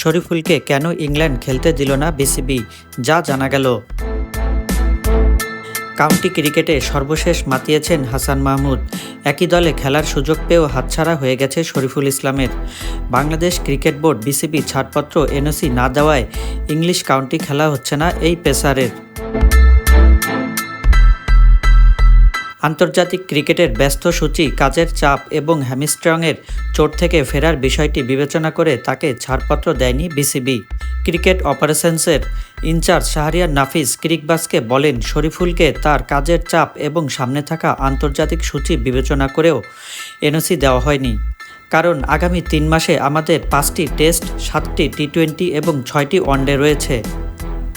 শরীফুলকে কেন ইংল্যান্ড খেলতে দিল না বিসিবি, যা জানা গেল। কাউন্টি ক্রিকেটে সর্বশেষ মাতিয়েছেন হাসান মাহমুদ। একই দলে খেলার সুযোগ পেয়েও হাতছাড়া হয়ে গেছে শরীফুল ইসলামের। বাংলাদেশ ক্রিকেট বোর্ড বিসিবি ছাড়পত্র এনওসি না দেওয়ায় ইংলিশ কাউন্টি খেলা হচ্ছে না এই পেসারের। আন্তর্জাতিক ক্রিকেটের ব্যস্ত সূচি, কাজের চাপ এবং হ্যামস্ট্রিংয়ের চোট থেকে ফেরার বিষয়টি বিবেচনা করে তাকে ছাড়পত্র দেয়নি বিসিবি। ক্রিকেট অপারেশনসের ইনচার্জ শাহরিয়ার নাফিস ক্রিকবাজকে বলেন, শরীফুলকে তার কাজের চাপ এবং সামনে থাকা আন্তর্জাতিক সূচি বিবেচনা করেও এনওসি দেওয়া হয়নি। কারণ আগামী 3 মাসে আমাদের 5টি টেস্ট, 7টি টি-20 এবং 6টি ওয়ানডে রয়েছে।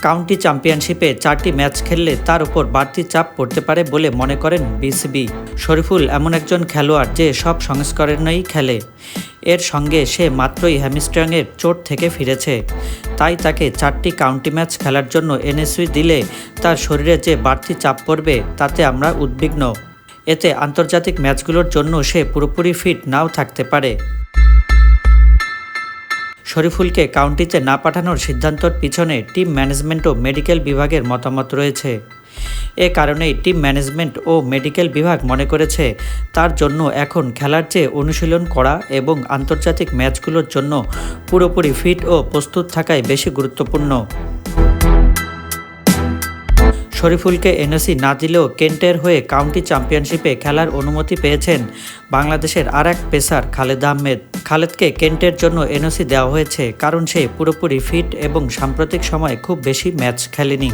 কাউন্টি চ্যাম্পিয়নশিপে 4টি ম্যাচ খেললে তার উপর বাড়তি চাপ পড়তে পারে বলে মনে করেন বিসিবি। শরীফুল এমন একজন খেলোয়াড় যে সব সংস্করণেই খেলে। এর সঙ্গে সে মাত্রই হ্যামস্ট্রিংয়ের চোট থেকে ফিরেছে। তাই তাকে 4টি কাউন্টি ম্যাচ খেলার জন্য এনওসি দিলে তার শরীরে যে বাড়তি চাপ পড়বে তাতে আমরা উদ্বিগ্ন। এতে আন্তর্জাতিক ম্যাচগুলোর জন্য সে পুরোপুরি ফিট নাও থাকতে পারে। শরীফুলকে কাউন্টিতে না পাঠানোর সিদ্ধান্তর পিছনে টিম ম্যানেজমেন্ট ও মেডিকেল বিভাগের মতামত রয়েছে। এ কারণেই টিম ম্যানেজমেন্ট ও মেডিকেল বিভাগ মনে করেছে তার জন্য এখন খেলার চেয়ে অনুশীলন করা এবং আন্তর্জাতিক ম্যাচগুলোর জন্য পুরোপুরি ফিট ও প্রস্তুত থাকাই বেশি গুরুত্বপূর্ণ। শরীফুলকে এনওসি না দিলেও কেন্টের হয়ে কাউন্টি চ্যাম্পিয়নশিপে খেলার অনুমতি পেয়েছেন বাংলাদেশের আরেক পেসার খালেদ আহমেদ। খালেদকে কেন্টের জন্য এনওসি দেওয়া হয়েছে কারণ সে পুরোপুরি ফিট এবং সাম্প্রতিক সময়ে খুব বেশি ম্যাচ খেলেনি।